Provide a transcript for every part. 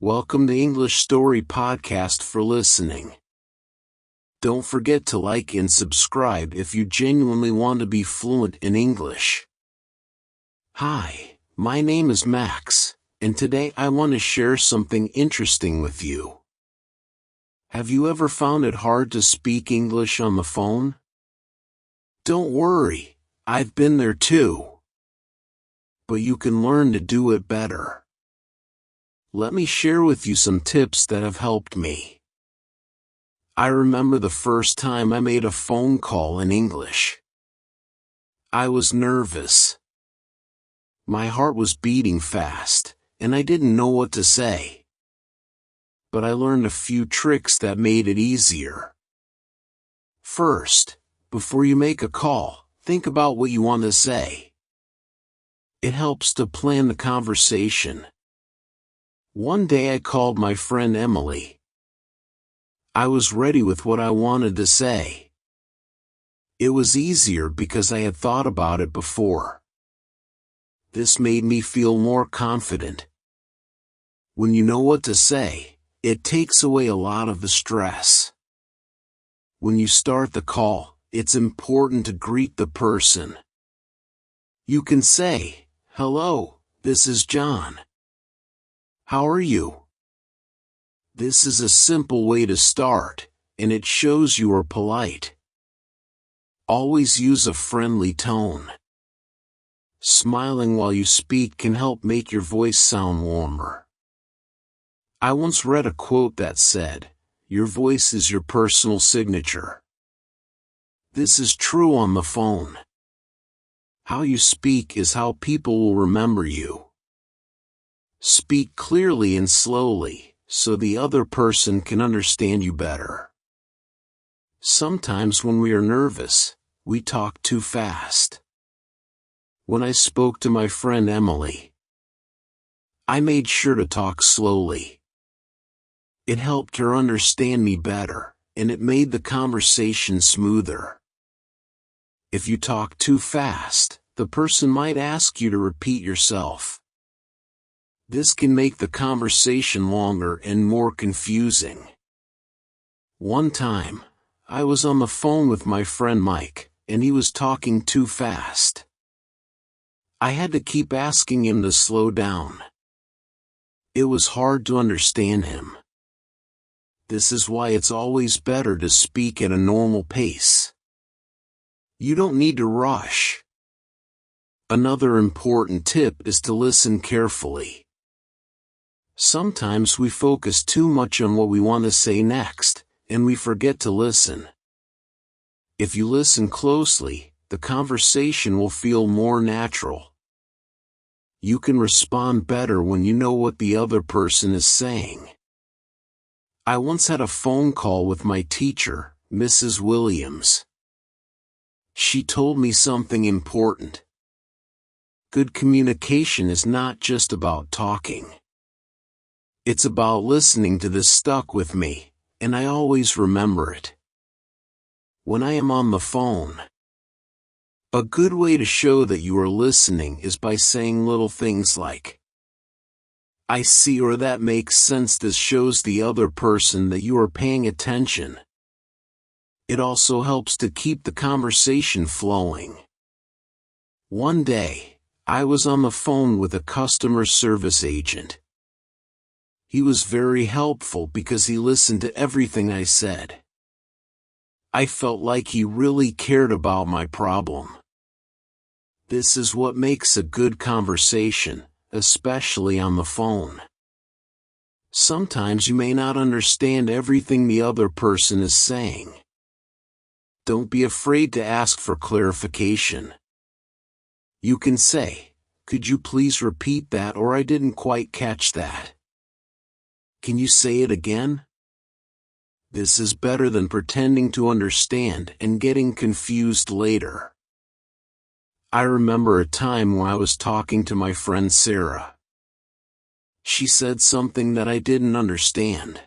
Welcome to English Story Podcast for listening. Don't forget to like and subscribe if you genuinely want to be fluent in English. Hi, my name is Max, and today I want to share something interesting with you. Have you ever found it hard to speak English on the phone? Don't worry, I've been there too. But you can learn to do it better. Let me share with you some tips that have helped me. I remember the first time I made a phone call in English. I was nervous. My heart was beating fast, and I didn't know what to say. But I learned a few tricks that made it easier. First, before you make a call, think about what you want to say. It helps to plan the conversation. One day I called my friend Emily. I was ready with what I wanted to say. It was easier because I had thought about it before. This made me feel more confident. When you know what to say, it takes away a lot of the stress. When you start the call, it's important to greet the person. You can say, "Hello, this is John. How are you?" This is a simple way to start, and it shows you are polite. Always use a friendly tone. Smiling while you speak can help make your voice sound warmer. I once read a quote that said, "Your voice is your personal signature." This is true on the phone. How you speak is how people will remember you. Speak clearly and slowly, so the other person can understand you better. Sometimes when we are nervous, we talk too fast. When I spoke to my friend Emily, I made sure to talk slowly. It helped her understand me better, and it made the conversation smoother. If you talk too fast, the person might ask you to repeat yourself. This can make the conversation longer and more confusing. One time, I was on the phone with my friend Mike, and he was talking too fast. I had to keep asking him to slow down. It was hard to understand him. This is why it's always better to speak at a normal pace. You don't need to rush. Another important tip is to listen carefully. Sometimes we focus too much on what we want to say next, and we forget to listen. If you listen closely, the conversation will feel more natural. You can respond better when you know what the other person is saying. I once had a phone call with my teacher, Mrs. Williams. She told me something important. Good communication is not just about talking. It's about listening. This stuck with me, and I always remember it. When I am on the phone, a good way to show that you are listening is by saying little things like, "I see," or "That makes sense." This shows the other person that you are paying attention. It also helps to keep the conversation flowing. One day, I was on the phone with a customer service agent. He was very helpful because he listened to everything I said. I felt like he really cared about my problem. This is what makes a good conversation, especially on the phone. Sometimes you may not understand everything the other person is saying. Don't be afraid to ask for clarification. You can say, "Could you please repeat that?" or "I didn't quite catch that. Can you say it again?" This is better than pretending to understand and getting confused later. I remember a time when I was talking to my friend Sarah. She said something that I didn't understand.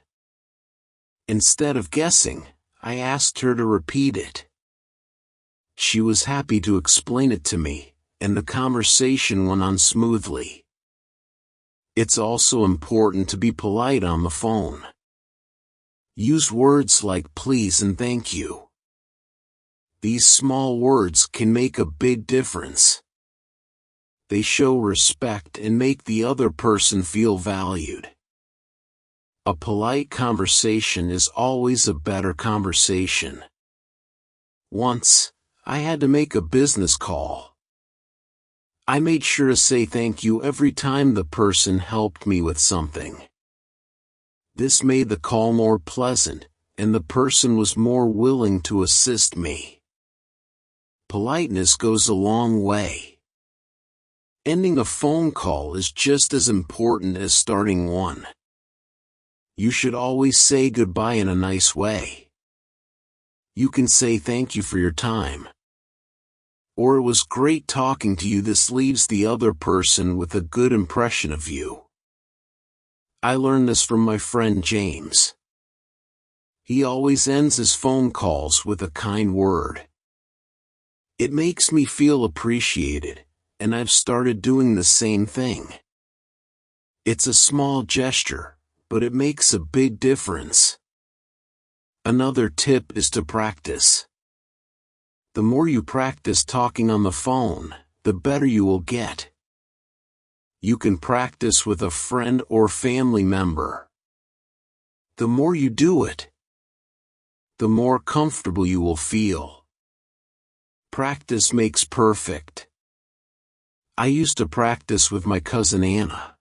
Instead of guessing, I asked her to repeat it. She was happy to explain it to me, and the conversation went on smoothly. It's also important to be polite on the phone. Use words like please and thank you. These small words can make a big difference. They show respect and make the other person feel valued. A polite conversation is always a better conversation. Once, I had to make a business call. I made sure to say thank you every time the person helped me with something. This made the call more pleasant, and the person was more willing to assist me. Politeness goes a long way. Ending a phone call is just as important as starting one. You should always say goodbye in a nice way. You can say thank you for your time. Or it was great talking to you. This leaves the other person with a good impression of you. I learned this from my friend James. He always ends his phone calls with a kind word. It makes me feel appreciated, and I've started doing the same thing. It's a small gesture, but it makes a big difference. Another tip is to practice. The more you practice talking on the phone, the better you will get. You can practice with a friend or family member. The more you do it, the more comfortable you will feel. Practice makes perfect. I used to practice with my cousin Anna.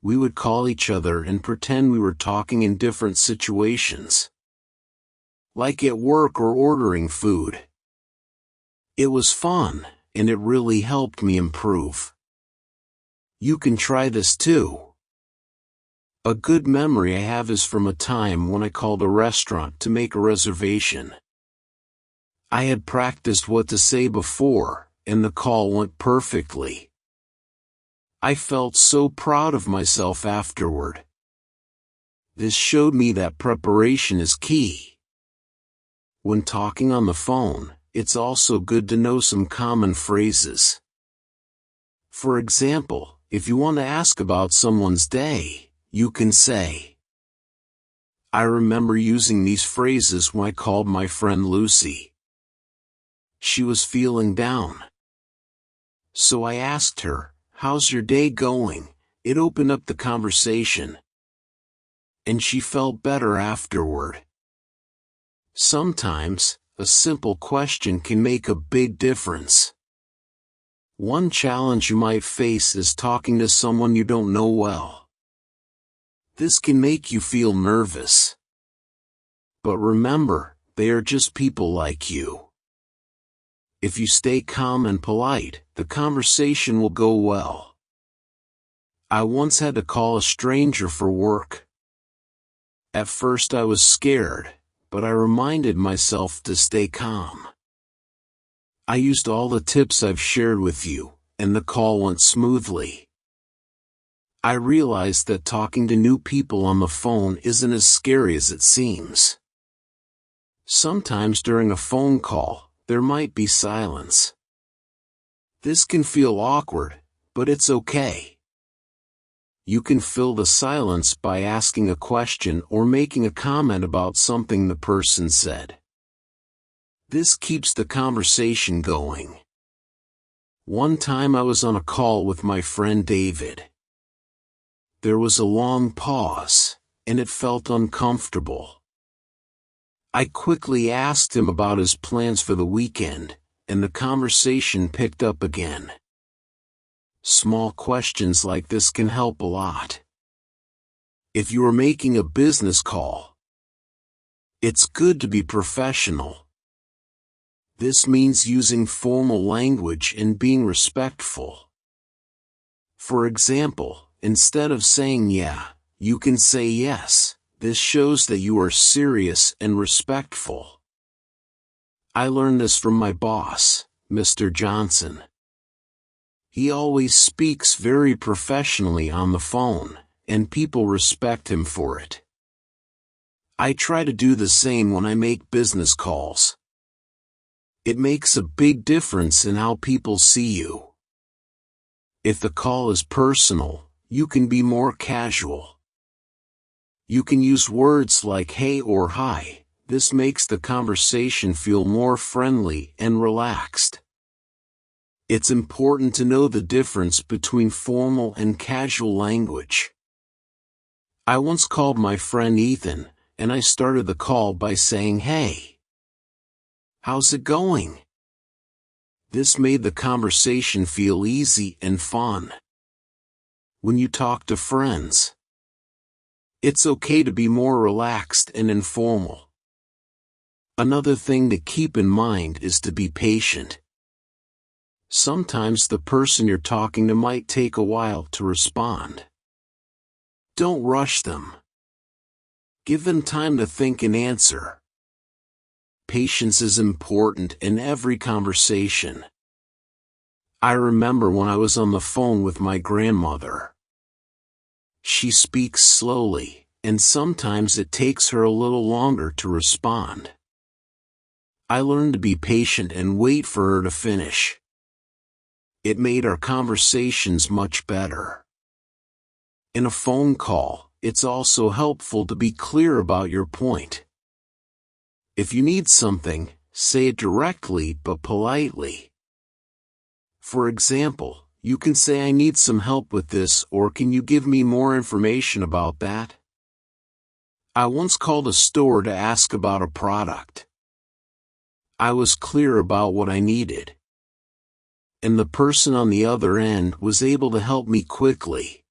We would call each other and pretend we were talking in different situations, like at work or ordering food. It was fun, and it really helped me improve. You can try this too. A good memory I have is from a time when I called a restaurant to make a reservation. I had practiced what to say before, and the call went perfectly. I felt so proud of myself afterward. This showed me that preparation is key. When talking on the phone, it's also good to know some common phrases. For example, if you want to ask about someone's day, you can say, I remember using these phrases when I called my friend Lucy. She was feeling down. So I asked her, how's your day going? It opened up the conversation. And she felt better afterward. Sometimes, a simple question can make a big difference. One challenge you might face is talking to someone you don't know well. This can make you feel nervous. But remember, they are just people like you. If you stay calm and polite, the conversation will go well. I once had to call a stranger for work. At first I was scared, but I reminded myself to stay calm. I used all the tips I've shared with you, and the call went smoothly. I realized that talking to new people on the phone isn't as scary as it seems. Sometimes during a phone call, there might be silence. This can feel awkward, but it's okay. You can fill the silence by asking a question or making a comment about something the person said. This keeps the conversation going. One time I was on a call with my friend David. There was a long pause, and it felt uncomfortable. I quickly asked him about his plans for the weekend, and the conversation picked up again. Small questions like this can help a lot. If you are making a business call, it's good to be professional. This means using formal language and being respectful. For example, instead of saying yeah, you can say yes. This shows that you are serious and respectful. I learned this from my boss, Mr. Johnson. He always speaks very professionally on the phone, and people respect him for it. I try to do the same when I make business calls. It makes a big difference in how people see you. If the call is personal, you can be more casual. You can use words like hey or hi. This makes the conversation feel more friendly and relaxed. It's important to know the difference between formal and casual language. I once called my friend Ethan, and I started the call by saying, "Hey, how's it going?" This made the conversation feel easy and fun. When you talk to friends, it's okay to be more relaxed and informal. Another thing to keep in mind is to be patient. Sometimes the person you're talking to might take a while to respond. Don't rush them. Give them time to think and answer. Patience is important in every conversation. I remember when I was on the phone with my grandmother. She speaks slowly, and sometimes it takes her a little longer to respond. I learned to be patient and wait for her to finish. It made our conversations much better. In a phone call, it's also helpful to be clear about your point. If you need something, say it directly but politely. For example, you can say, "I need some help with this," or "Can you give me more information about that?" I once called a store to ask about a product. I was clear about what I needed, and the person on the other end was able to help me quickly.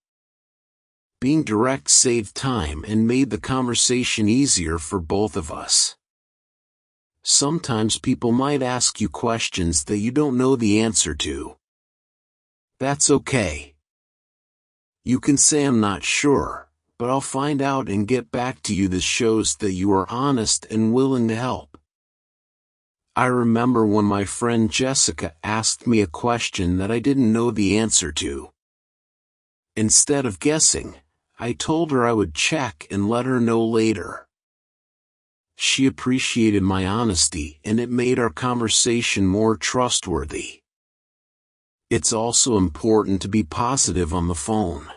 Being direct saved time and made the conversation easier for both of us. Sometimes people might ask you questions that you don't know the answer to. That's okay. You can say, "I'm not sure, but I'll find out and get back to you." This shows that you are honest and willing to help. I remember when my friend Jessica asked me a question that I didn't know the answer to. Instead of guessing, I told her I would check and let her know later. She appreciated my honesty, and it made our conversation more trustworthy. It's also important to be positive on the phone.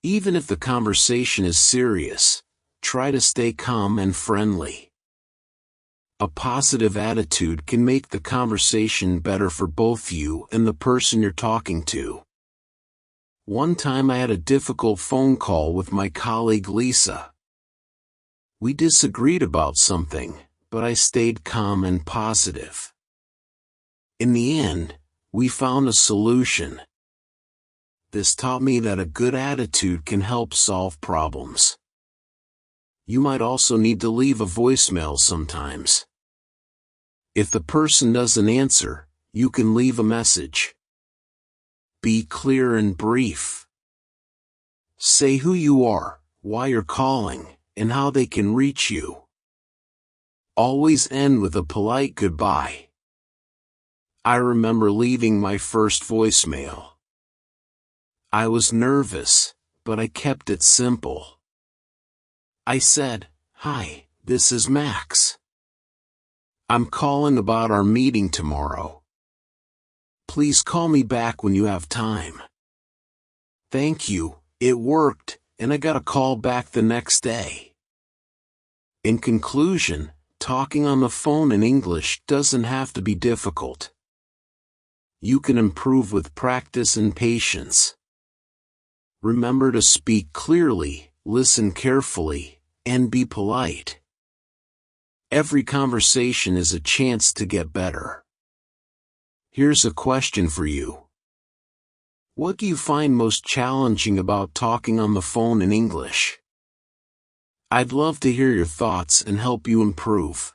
Even if the conversation is serious, try to stay calm and friendly. A positive attitude can make the conversation better for both you and the person you're talking to. One time I had a difficult phone call with my colleague Lisa. We disagreed about something, but I stayed calm and positive. In the end, we found a solution. This taught me that a good attitude can help solve problems. You might also need to leave a voicemail sometimes. If the person doesn't answer, you can leave a message. Be clear and brief. Say who you are, why you're calling, and how they can reach you. Always end with a polite goodbye. I remember leaving my first voicemail. I was nervous, but I kept it simple. I said, "Hi, this is Max. I'm calling about our meeting tomorrow. Please call me back when you have time." Thank you, it worked, and I got a call back the next day. In conclusion, talking on the phone in English doesn't have to be difficult. You can improve with practice and patience. Remember to speak clearly, listen carefully, and be polite. Every conversation is a chance to get better. Here's a question for you. What do you find most challenging about talking on the phone in English? I'd love to hear your thoughts and help you improve.